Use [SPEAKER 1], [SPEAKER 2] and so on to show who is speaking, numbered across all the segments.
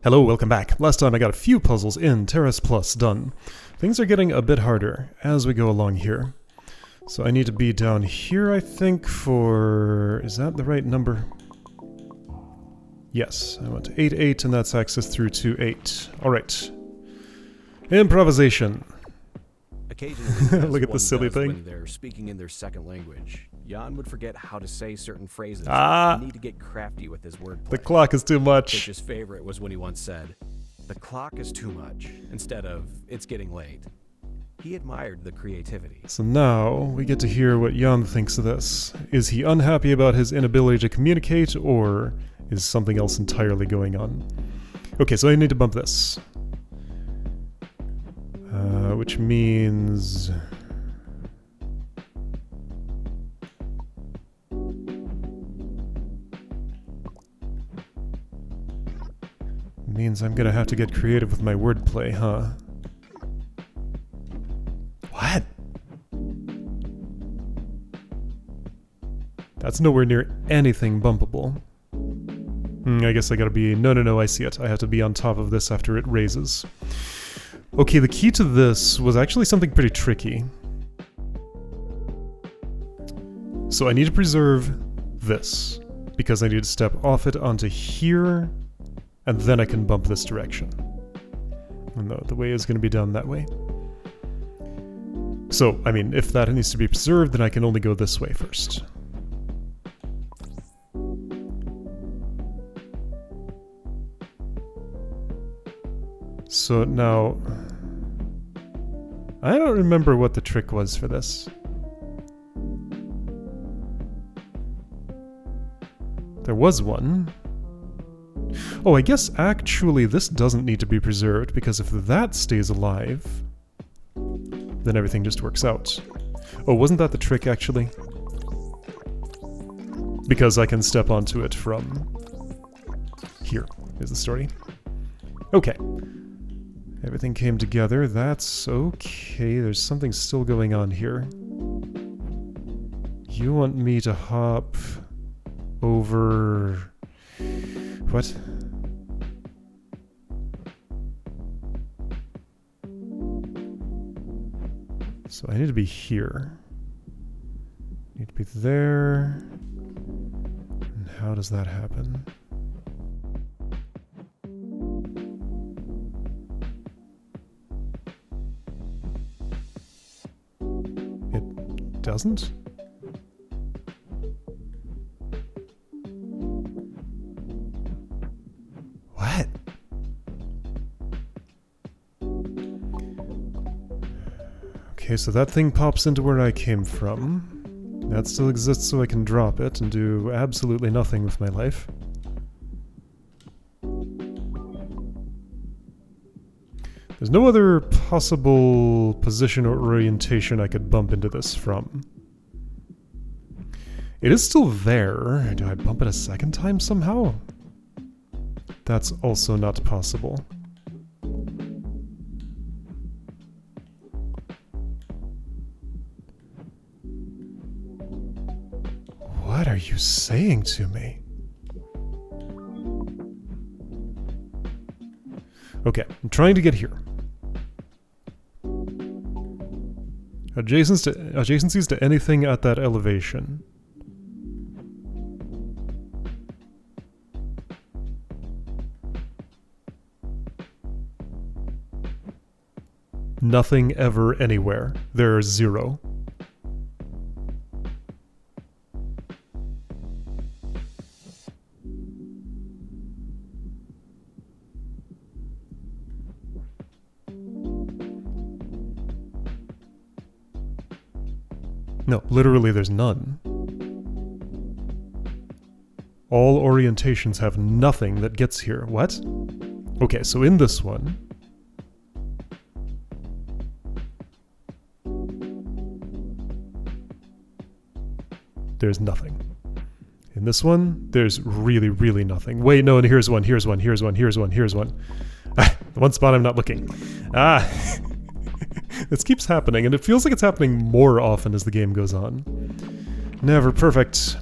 [SPEAKER 1] Hello, welcome back. Last time I got a few puzzles in Terrace Plus done. Things are getting a bit harder as we go along here. So I need to be down here, I think, for... is that the right number? Yes, I went to 8-8, and that's access through to 8. Alright. Improvisation.
[SPEAKER 2] Occasionally,
[SPEAKER 1] look at the silly thing.
[SPEAKER 2] When they're speaking in their second language, Jan would forget how to say certain phrases.
[SPEAKER 1] Ah!
[SPEAKER 2] Need to get crafty with his wordplay.
[SPEAKER 1] The clock is too much.
[SPEAKER 2] Fitch's favorite was when he once said, "The clock is too much," instead of "It's getting late." He admired the creativity.
[SPEAKER 1] So now we get to hear what Jan thinks of this. Is he unhappy about his inability to communicate, or is something else entirely going on? Okay, so I need to bump this. Which means... means I'm gonna have to get creative with my wordplay, huh? What? That's nowhere near anything bumpable. I guess I gotta be... No, I see it. I have to be on top of this after it raises. Okay, the key to this was actually something pretty tricky. So I need to preserve this, because I need to step off it onto here, and then I can bump this direction. And the way is going to be done that way. So, I mean, if that needs to be preserved, then I can only go this way first. So now... I don't remember what the trick was for this. There was one. Oh, I guess actually this doesn't need to be preserved, because if that stays alive, then everything just works out. Oh, wasn't that the trick, actually? Because I can step onto it from... here is the story. Okay. Everything came together. That's okay. There's something still going on here. You want me to hop over... what? So I need to be here. Need to be there. And how does that happen? It doesn't? What? Okay, so that thing pops into where I came from. That still exists, so I can drop it and do absolutely nothing with my life. There's no other possible position or orientation I could bump into this from. It is still there. Do I bump it a second time somehow? That's also not possible. What are you saying to me? Okay, I'm trying to get here. Adjacencies to anything at that elevation. Nothing ever anywhere. There's 0. No, literally there's none. All orientations have nothing that gets here. What? Okay, so in this one... there's nothing. In this one, there's really nothing. Wait, no, and here's one. Ah, the one spot I'm not looking. Ah! This keeps happening, and it feels like it's happening more often as the game goes on. Never perfect.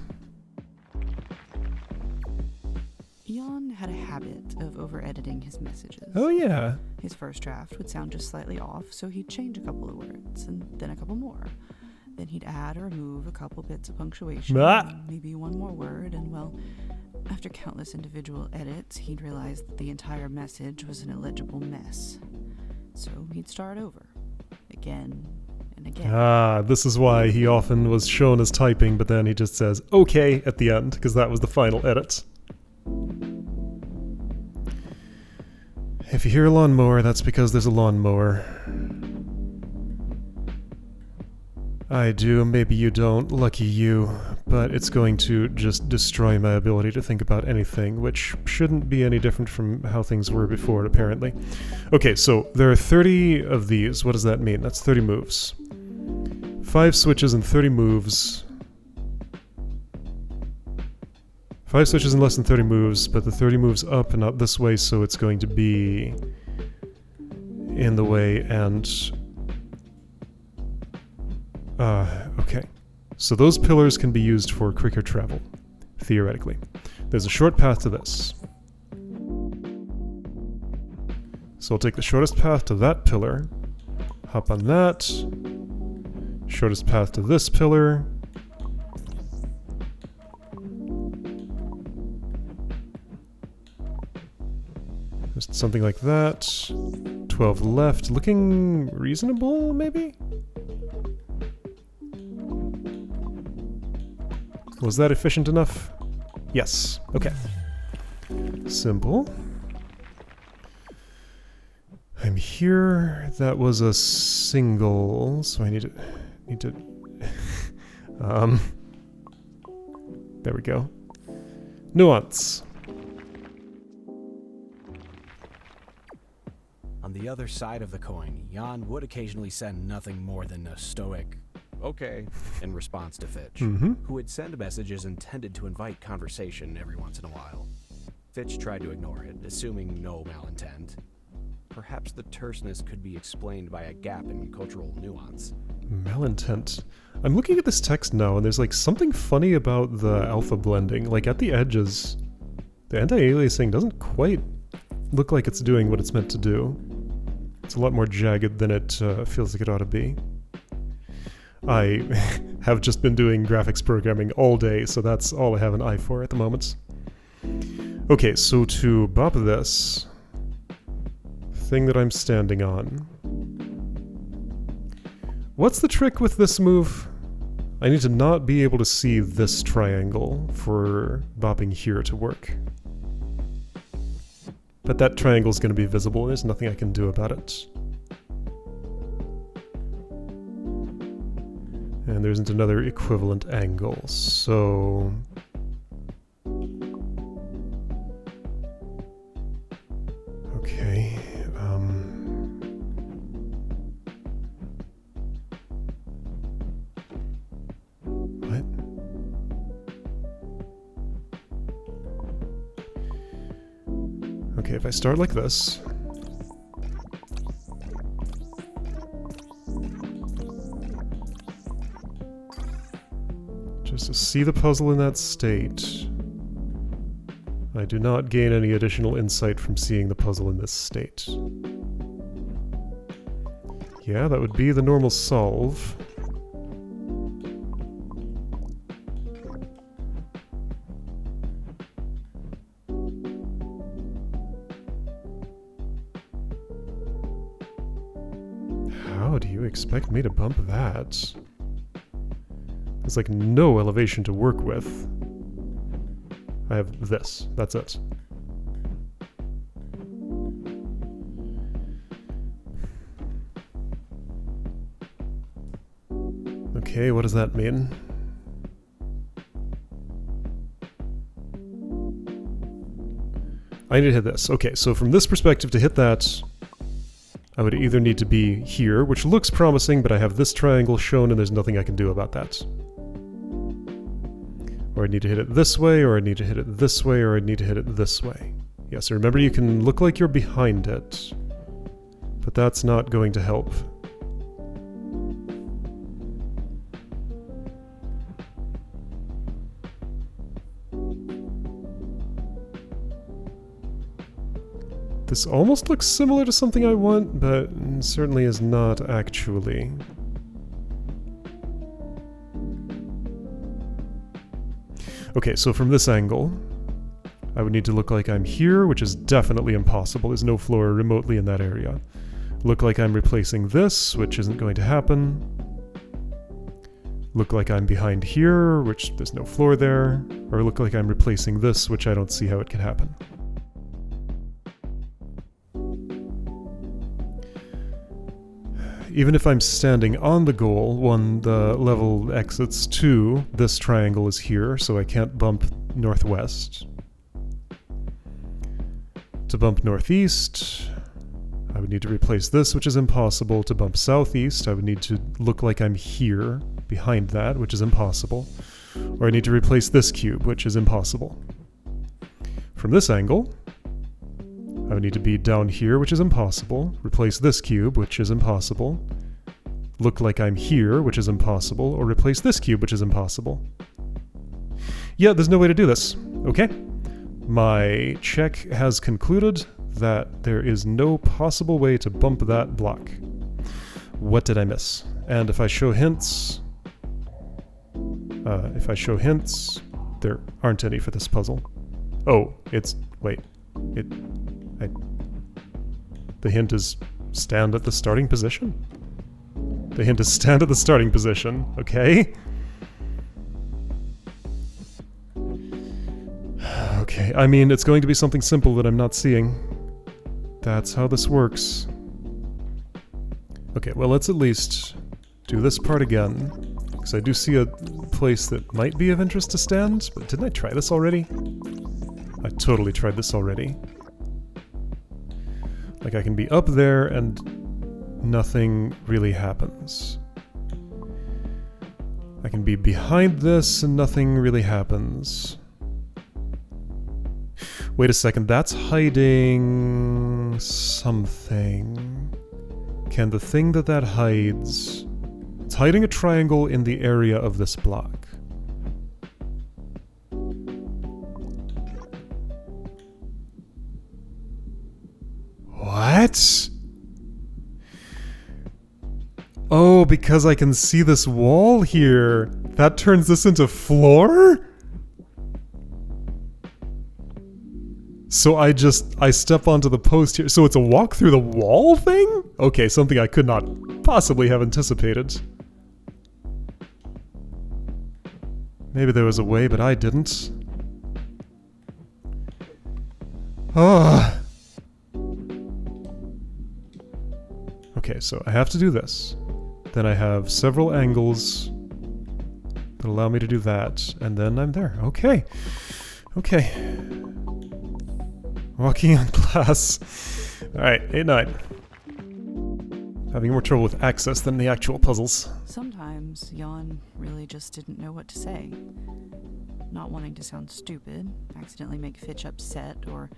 [SPEAKER 3] Jan had a habit of over-editing his messages.
[SPEAKER 1] Oh, yeah.
[SPEAKER 3] His first draft would sound just slightly off, so he'd change a couple of words, and then a couple more. Then he'd add or remove a couple bits of punctuation, and maybe one more word, and well, after countless individual edits, he'd realize that the entire message was an illegible mess. So he'd start over, again and again.
[SPEAKER 1] Ah, this is why he often was shown as typing, but then he just says, okay, at the end, because that was the final edit. If you hear a lawnmower, that's because there's a lawnmower. I do, maybe you don't, lucky you, but it's going to just destroy my ability to think about anything, which shouldn't be any different from how things were before, apparently. Okay, so there are 30 of these. What does that mean? That's 30 moves. 5 switches and 30 moves. 5 switches and less than 30 moves, but the 30 moves up and not this way, so it's going to be in the way, and... okay. So those pillars can be used for quicker travel, theoretically. There's a short path to this. So I'll take the shortest path to that pillar, hop on that, shortest path to this pillar, just something like that. 12 left, looking reasonable, maybe? Was that efficient enough? Yes. Okay. Simple. I'm here. That was a single, so I need to there we go. Nuance.
[SPEAKER 2] On the other side of the coin, Jan would occasionally send nothing more than a stoic, okay, in response to Fitch, who would send messages intended to invite conversation every once in a while. Fitch tried to ignore it, assuming no malintent. Perhaps the terseness could be explained by a gap in cultural nuance.
[SPEAKER 1] Malintent. I'm looking at this text now, and there's like something funny about the alpha blending. Like at the edges, the anti-aliasing doesn't quite look like it's doing what it's meant to do. It's a lot more jagged than it feels like it ought to be. I have just been doing graphics programming all day, so that's all I have an eye for at the moment. Okay, so to bop this thing that I'm standing on. What's the trick with this move? I need to not be able to see this triangle for bopping here to work. But that triangle is going to be visible, and there's nothing I can do about it. And there isn't another equivalent angle, so... Okay, What? Okay, if I start like this... Just to see the puzzle in that state, I do not gain any additional insight from seeing the puzzle in this state. Yeah, that would be the normal solve. How do you expect me to bump that? There's like no elevation to work with. I have this. That's it. Okay, what does that mean? I need to hit this. Okay, so from this perspective, to hit that, I would either need to be here, which looks promising, but I have this triangle shown and there's nothing I can do about that. Or I need to hit it this way, or I need to hit it this way, or I need to hit it this way. Yes, remember you can look like you're behind it, but that's not going to help. This almost looks similar to something I want, but certainly is not actually. Okay, so from this angle, I would need to look like I'm here, which is definitely impossible. There's no floor remotely in that area. Look like I'm replacing this, which isn't going to happen. Look like I'm behind here, which there's no floor there. Or look like I'm replacing this, which I don't see how it can happen. Even if I'm standing on the goal, when the level exits to, this triangle is here, so I can't bump northwest. To bump northeast, I would need to replace this, which is impossible. To bump southeast, I would need to look like I'm here, behind that, which is impossible. Or I need to replace this cube, which is impossible. From this angle, I would need to be down here, which is impossible. Replace this cube, which is impossible. Look like I'm here, which is impossible. Or replace this cube, which is impossible. Yeah, there's no way to do this. Okay. My check has concluded that there is no possible way to bump that block. What did I miss? And if I show hints... there aren't any for this puzzle. Oh, it's... wait. The hint is stand at the starting position? The hint is stand at the starting position, okay? Okay, I mean, it's going to be something simple that I'm not seeing. That's how this works. Okay, well, let's at least do this part again. Because I do see a place that might be of interest to stand, but didn't I try this already? I totally tried this already. Like, I can be up there and nothing really happens. I can be behind this and nothing really happens. Wait a second, that's hiding something. Can the thing that hides... It's hiding a triangle in the area of this block. What? Oh, because I can see this wall here. That turns this into floor? So I step onto the post here. So it's a walk through the wall thing? Okay, something I could not possibly have anticipated. Maybe there was a way, but I didn't. Ah. Okay, so I have to do this. Then I have several angles that allow me to do that, and then I'm there. Okay. Okay. Walking on glass. Alright, 8-9. Having more trouble with access than the actual puzzles.
[SPEAKER 3] Sometimes Jan really just didn't know what to say. Not wanting to sound stupid, accidentally make Fitch upset, or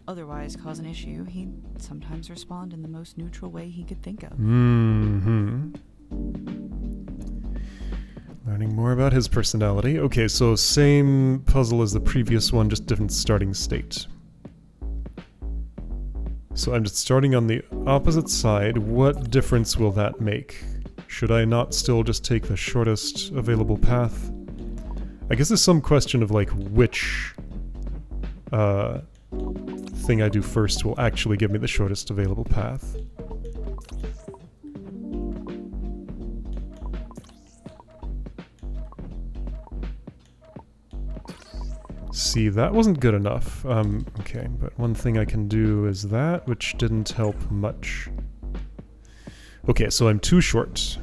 [SPEAKER 3] otherwise cause an issue, he'd sometimes respond in the most neutral way he could think of.
[SPEAKER 1] Mm-hmm. Learning more about his personality. Okay, so same puzzle as the previous one, just different starting state. So I'm just starting on the opposite side. What difference will that make? Should I not still just take the shortest available path? I guess there's some question of like which thing I do first will actually give me the shortest available path. See, that wasn't good enough. Okay, but one thing I can do is that, which didn't help much. Okay, so I'm too short.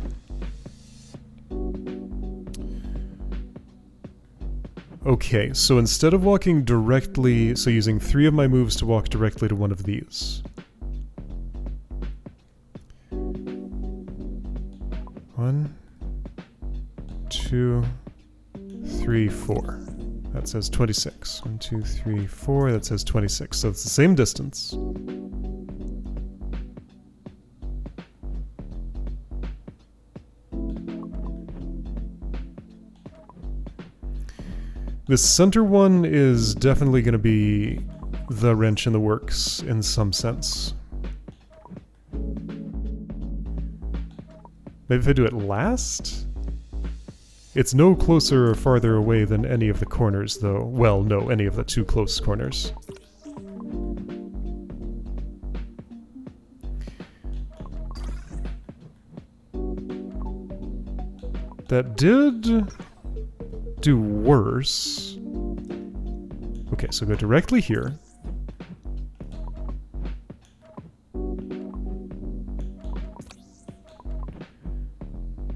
[SPEAKER 1] Okay, so instead of walking directly, so using 3 of my moves to walk directly to one of these. 1, 2, 3, 4. That says 26. 1, 2, 3, 4. That says 26. So it's the same distance. This center one is definitely going to be the wrench in the works in some sense. Maybe if I do it last? It's no closer or farther away than any of the corners, though. Well, no, any of the two close corners. That did do worse. Okay, so go directly here.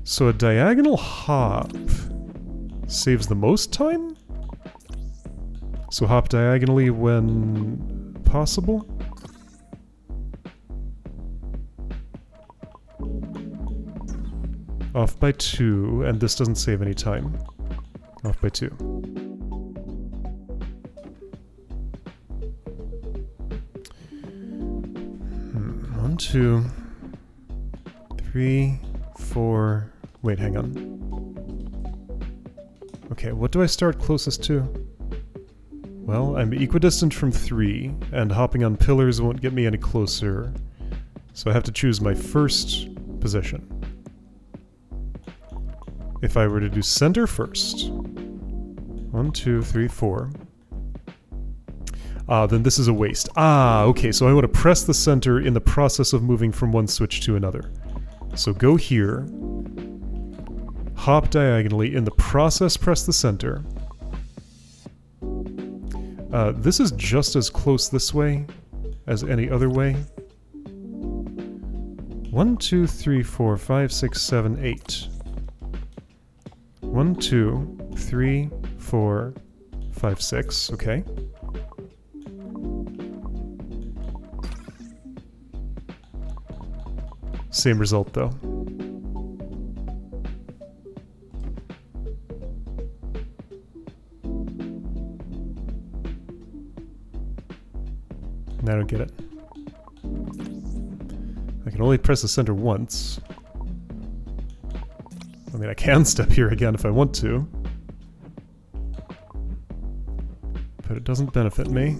[SPEAKER 1] So a diagonal hop saves the most time? So hop diagonally when possible? Off by 2, and this doesn't save any time. Off by 2. 1, 2, 3, 4... Wait, hang on. Okay, what do I start closest to? Well, I'm equidistant from 3, and hopping on pillars won't get me any closer. So I have to choose my first position. If I were to do center first... 1, 2, 3, 4... then this is a waste. Okay, so I want to press the center in the process of moving from one switch to another. So go here... Hop diagonally, in the process press the center. This is just as close this way as any other way. 1, 2, 3, 4, 5, 6, 7, 8. 1, 2, 3, 4, 5, 6, okay. Same result though. I don't get it. I can only press the center once. I mean, I can step here again if I want to. But it doesn't benefit me.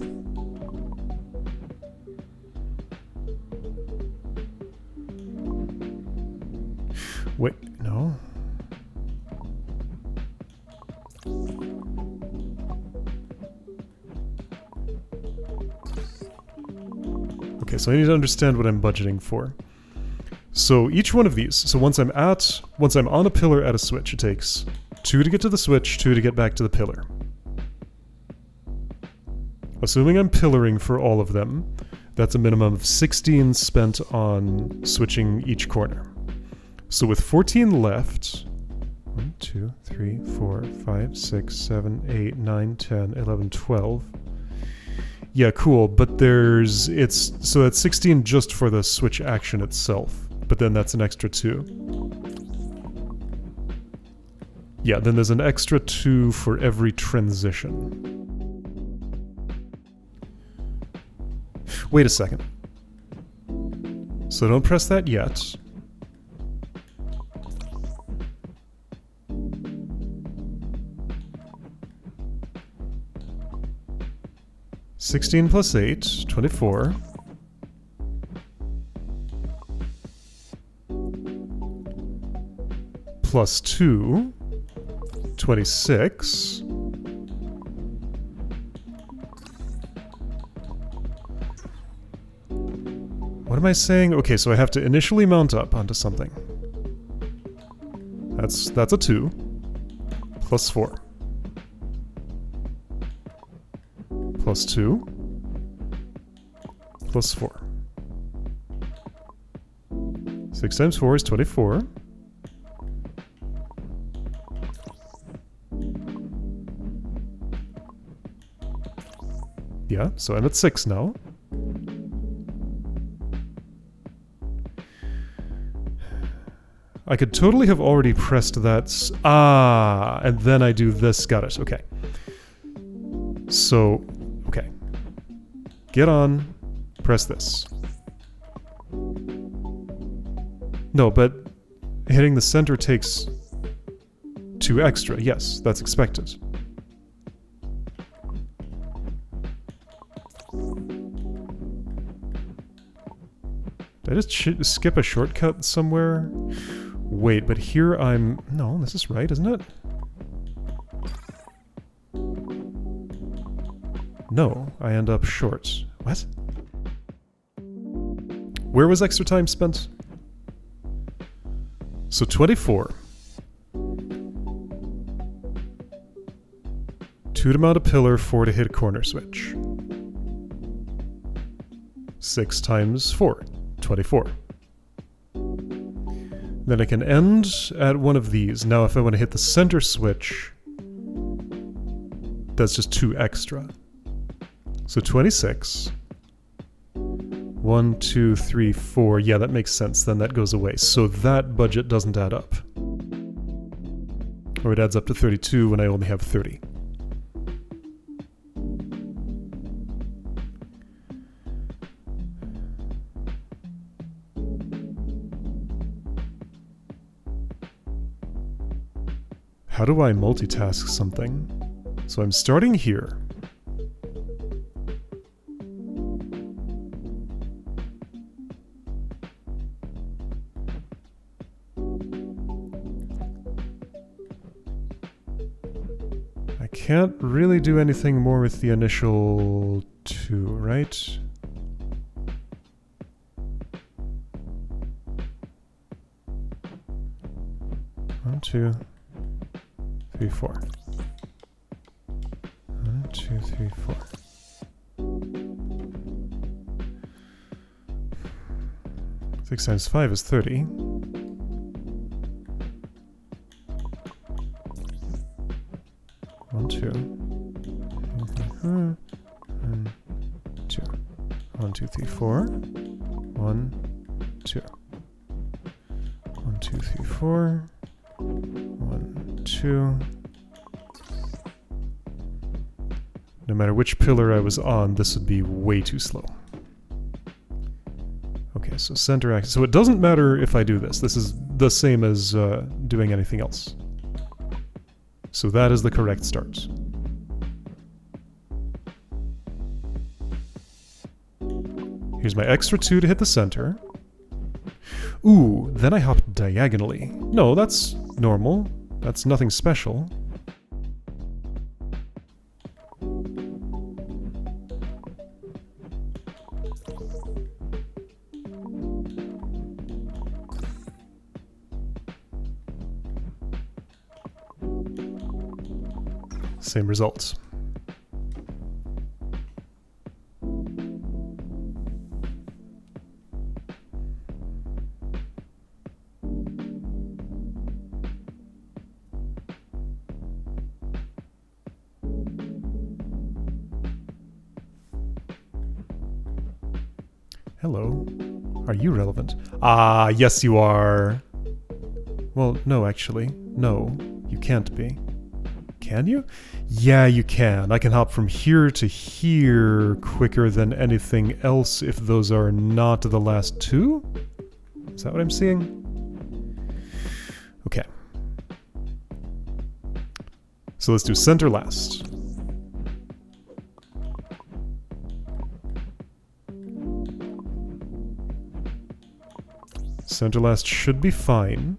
[SPEAKER 1] Wait, no. Okay, so I need to understand what I'm budgeting for. So each one of these, so once I'm on a pillar at a switch, it takes 2 to get to the switch, 2 to get back to the pillar. Assuming I'm pillaring for all of them, that's a minimum of 16 spent on switching each corner. So with 14 left, 1, 2, 3, 4, 5, 6, 7, 8, 9, 10, 11, 12. Yeah, cool, but so that's 16 just for the switch action itself, but then that's an extra 2. Yeah, then there's an extra 2 for every transition. Wait a second. So don't press that yet. +8, 24. +2, 26. What am I saying? Okay, so I have to initially mount up onto something. That's a 2. +4. +2. +4. 6 times 4 is 24. Yeah, so I'm at 6 now. I could totally have already pressed that. And then I do this. Got it. Okay. So, okay. Get on. Press this. No, but hitting the center takes 2 extra. Yes, that's expected. Did I just skip a shortcut somewhere? Wait, but here I'm... No, this is right, isn't it? No, I end up short. What? Where was extra time spent? So 24. 2 to mount a pillar, 4 to hit a corner switch. 6 times 4, 24. Then I can end at one of these. Now if I want to hit the center switch, that's just 2 extra. So 26. 1, 2, 3, 4. Yeah, that makes sense. Then that goes away. So that budget doesn't add up. Or it adds up to 32 when I only have 30. How do I multitask something? So I'm starting here. I can't really do anything more with the initial 2, right? One, 2, 3, 4. 1, 2, 3, 4. Six times 5 is 30. One, 2. 1, 2. 1, 2, 3, 4. 1, 2. 1, 2, 3, 4. 1, 2. No matter which pillar I was on, this would be way too slow. Okay, so center axis. So it doesn't matter if I do this. This is the same as doing anything else. So that is the correct start. Here's my extra 2 to hit the center. Ooh, then I hop diagonally. No, that's normal. That's nothing special. Same results. Hello. Are you relevant? Ah, yes you are. Well, no, actually. No, you can't be. Can you? Yeah, you can. I can hop from here to here quicker than anything else if those are not the last 2? Is that what I'm seeing? Okay. So let's do center last. Center last should be fine.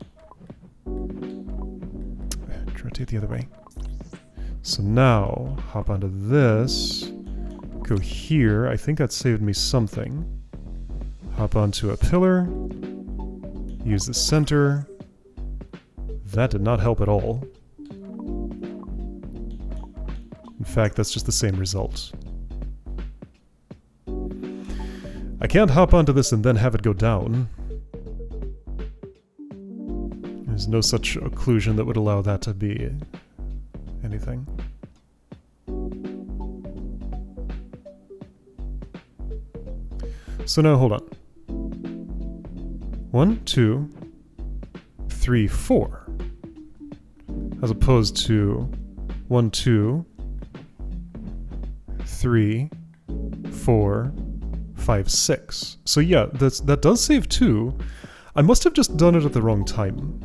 [SPEAKER 1] Try to take it the other way. So now, hop onto this, go here, I think that saved me something. Hop onto a pillar, use the center. That did not help at all. In fact, that's just the same result. I can't hop onto this and then have it go down. There's no such occlusion that would allow that to be anything. So now hold on. 1, 2, 3, 4. As opposed to 1, 2, 3, 4, 5, 6. So yeah, that does save 2. I must have just done it at the wrong time.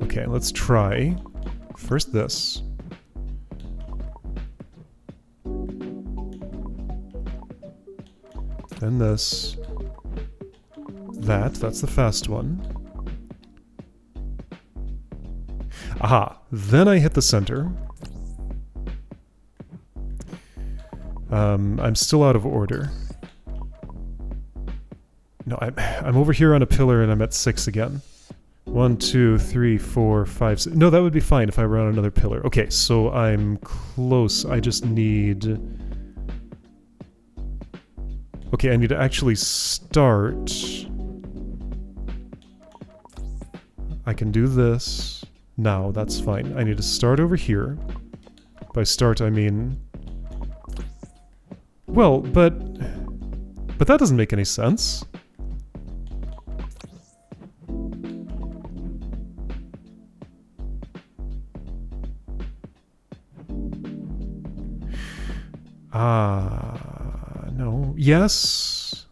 [SPEAKER 1] Okay, let's try first this. then this. That's the fast one. Aha, then I hit the center. I'm still out of order. No, I'm over here on a pillar and I'm at 6 again. 1, 2, 3, 4, 5, 6. No, that would be fine if I were on another pillar. Okay, so I'm close. I just need... Okay, I need to actually start. I can do this. Now, that's fine. I need to start over here. By start, I mean... Well, but that doesn't make any sense. No. Yes.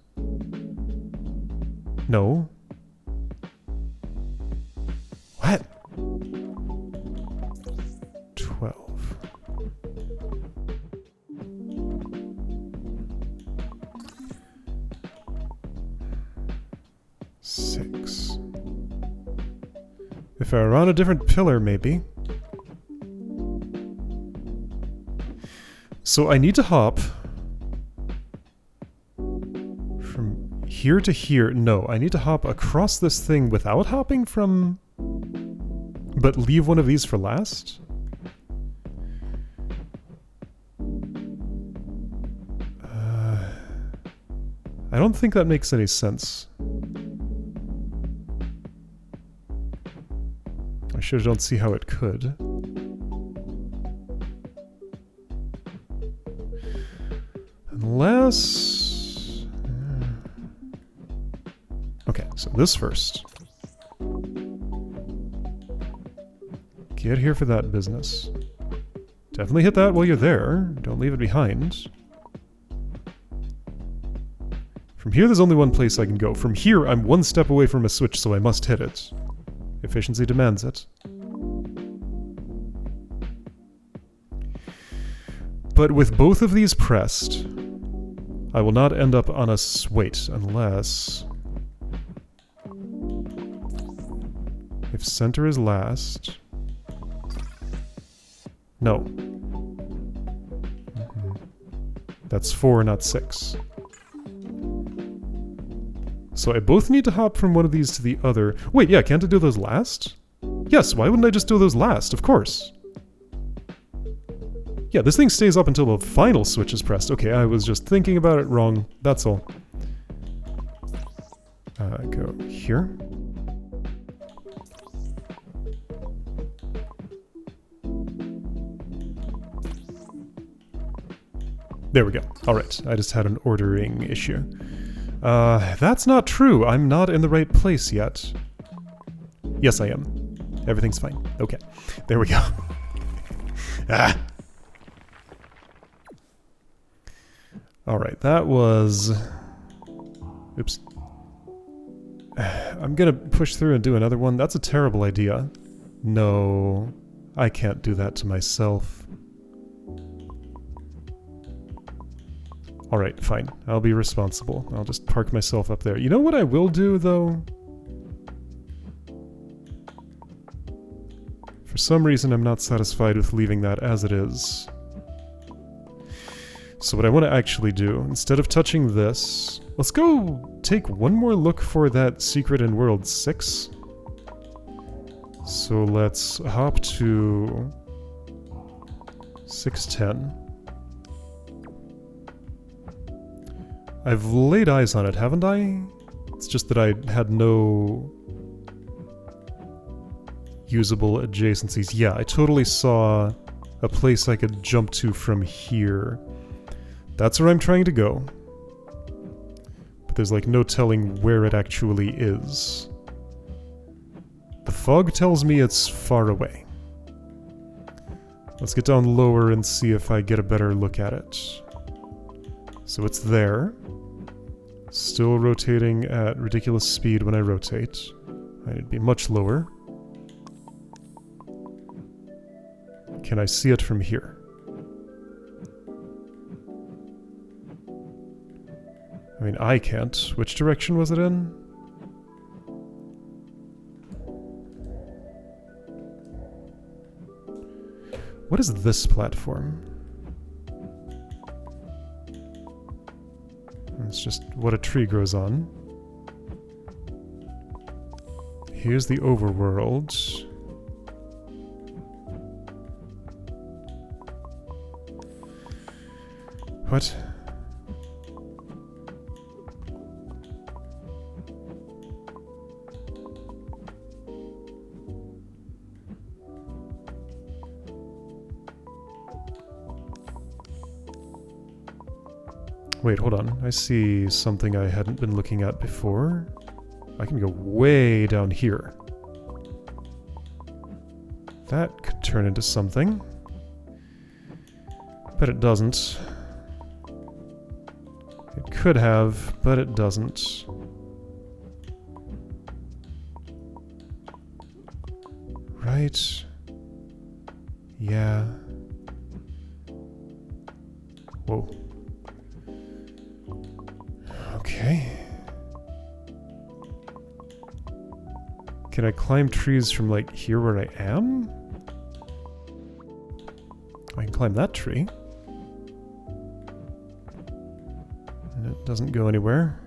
[SPEAKER 1] No. What? 12. Six. If I were on a different pillar, maybe. So I need to hop from here to here. No, I need to hop across this thing without hopping from... But leave one of these for last? I don't think that makes any sense. I sure don't see how it could. Unless... Okay, so this first. Get here for that business. Definitely hit that while you're there. Don't leave it behind. From here, there's only one place I can go. From here, I'm one step away from a switch, so I must hit it. Efficiency demands it. But with both of these pressed, I will not end up on a... Wait, unless... If center is last... No. That's 4, not 6. So I both need to hop from one of these to the other. Wait, yeah, can't I do those last? Yes, why wouldn't I just do those last? Of course. Yeah, this thing stays up until the final switch is pressed. Okay, I was just thinking about it wrong. That's all. Go here. There we go. Alright, I just had an ordering issue. That's not true. I'm not in the right place yet. Yes, I am. Everything's fine. Okay. There we go. Ah! Alright, that was... Oops. I'm gonna push through and do another one. That's a terrible idea. No, I can't do that to myself. Alright, fine. I'll be responsible. I'll just park myself up there. You know what I will do, though? For some reason, I'm not satisfied with leaving that as it is. So what I want to actually do, instead of touching this, let's go take one more look for that secret in World 6. So let's hop to 610. I've laid eyes on it, haven't I? It's just that I had no usable adjacencies. Yeah, I totally saw a place I could jump to from here. That's where I'm trying to go. But there's like no telling where it actually is. The fog tells me it's far away. Let's get down lower and see if I get a better look at it. So it's there. Still rotating at ridiculous speed when I rotate. I need to be much lower. Can I see it from here? I mean, I can't. Which direction was it in? What is this platform? It's just what a tree grows on. Here's the overworld. What? Wait, hold on. I see something I hadn't been looking at before. I can go way down here. That could turn into something. But it doesn't. It could have, but it doesn't. Right? Yeah. Whoa. Okay. Can I climb trees from, like, here where I am? I can climb that tree. And it doesn't go anywhere.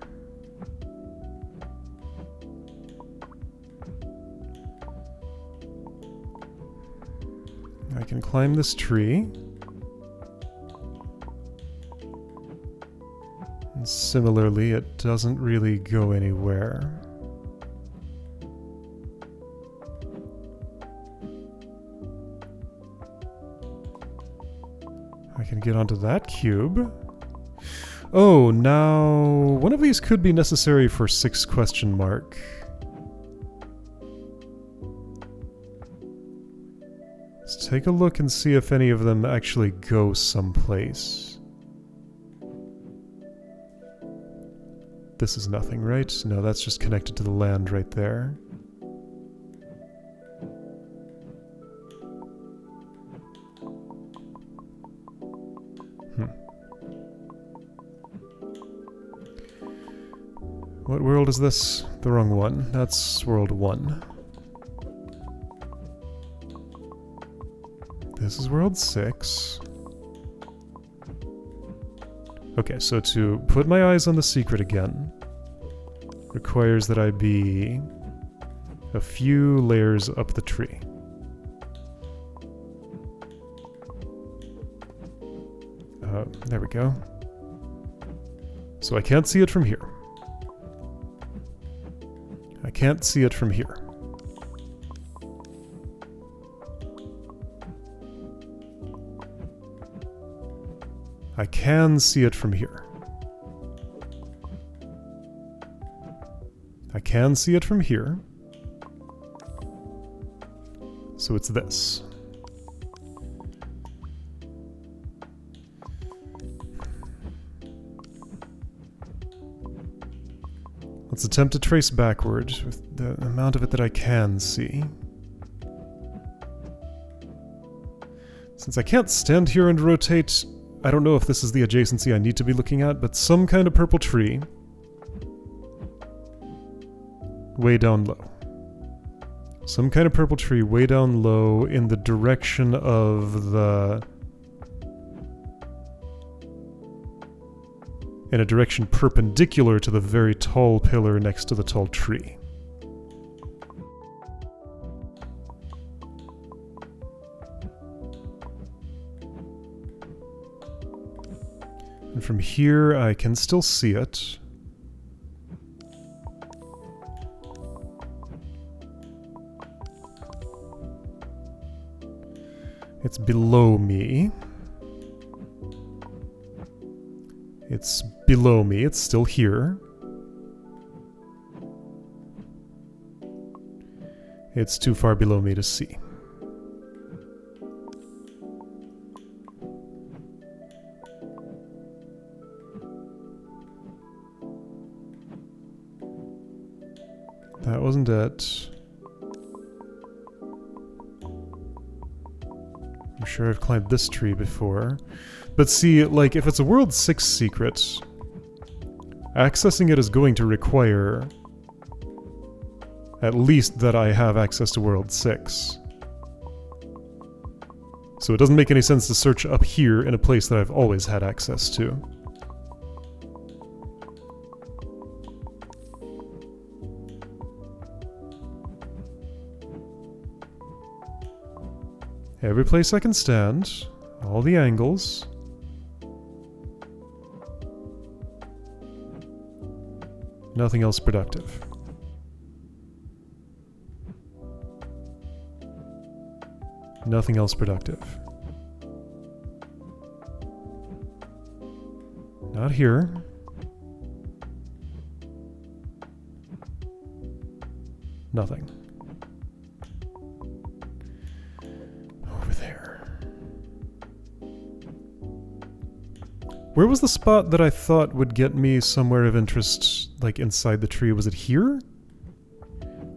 [SPEAKER 1] I can climb this tree. And similarly, it doesn't really go anywhere. I can get onto that cube. Oh, now one of these could be necessary for 6 question mark. Let's take a look and see if any of them actually go someplace. This is nothing, right? No, that's just connected to the land right there. What world is this? The wrong one. That's world 1. This is world 6. Okay, so to put my eyes on the secret again requires that I be a few layers up the tree. There we go. So I can't see it from here. I can't see it from here. I can see it from here. I can see it from here. So it's this. Let's attempt to trace backwards with the amount of it that I can see. Since I can't stand here and rotate, I don't know if this is the adjacency I need to be looking at, but some kind of purple tree way down low. Some kind of purple tree way down low in the direction of the... in a direction perpendicular to the very tall pillar next to the tall tree. And from here, I can still see it. It's below me. It's below me. It's still here. It's too far below me to see. That wasn't it. I'm sure I've climbed this tree before. But see, like, if it's a World 6 secret, accessing it is going to require at least that I have access to World 6. So it doesn't make any sense to search up here in a place that I've always had access to. Every place I can stand, all the angles. Nothing else productive. Nothing else productive. Not here. Nothing. Over there. Where was the spot that I thought would get me somewhere of interest, like inside the tree? Was it here?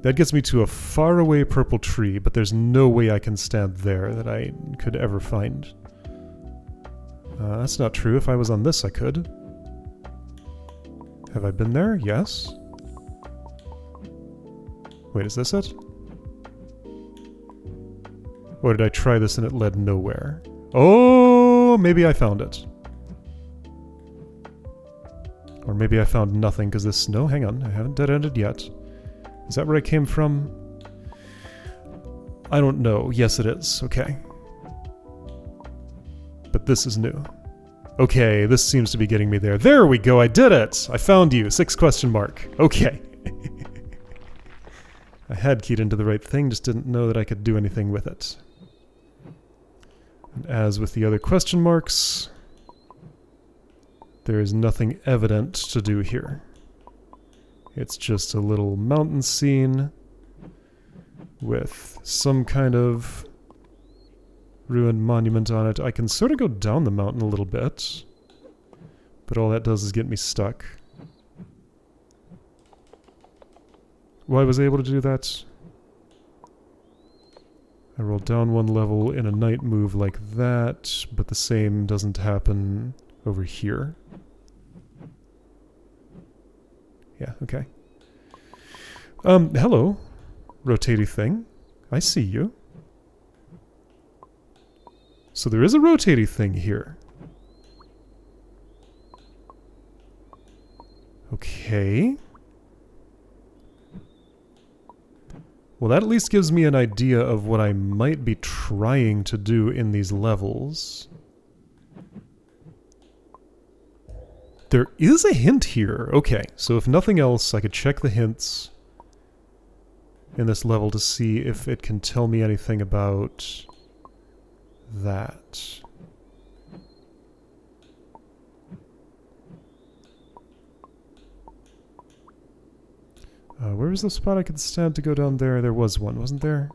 [SPEAKER 1] That gets me to a faraway purple tree, but there's no way I can stand there that I could ever find. That's not true. If I was on this, I could. Have I been there? Yes. Wait, is this it? Or did I try this and it led nowhere? Oh, maybe I found it. Or maybe I found nothing because this... No, hang on. I haven't dead-ended yet. Is that where I came from? I don't know. Yes, it is. Okay. But this is new. Okay, this seems to be getting me there. There we go, I did it! I found you! 6 question mark. Okay. I had keyed into the right thing, just didn't know that I could do anything with it. And as with the other question marks, there is nothing evident to do here. It's just a little mountain scene with some kind of ruined monument on it. I can sort of go down the mountain a little bit, but all that does is get me stuck. Well, I was able to do that. I roll down one level in a night move like that, but the same doesn't happen over here. Yeah, okay. Hello, rotatey thing. I see you. So there is a rotatey thing here. Okay. Well, that at least gives me an idea of what I might be trying to do in these levels. There is a hint here. Okay, so if nothing else, I could check the hints in this level to see if it can tell me anything about that. Where was the spot I could stand to go down there? There was one, wasn't there?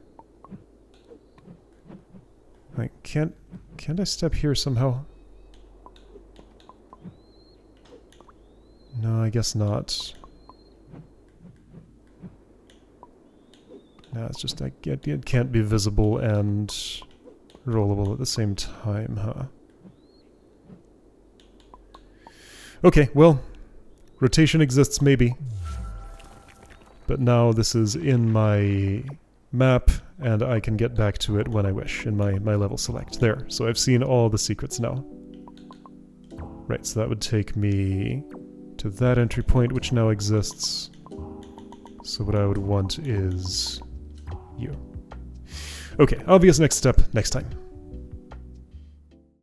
[SPEAKER 1] Can't I step here somehow? No, I guess not. No, it's just it can't be visible and rollable at the same time, huh? Okay, well, rotation exists maybe. But now this is in my map, and I can get back to it when I wish in my level select. There, so I've seen all the secrets now. Right, so that would take me to that entry point, which now exists. So what I would want is you. Okay, obvious next step next time.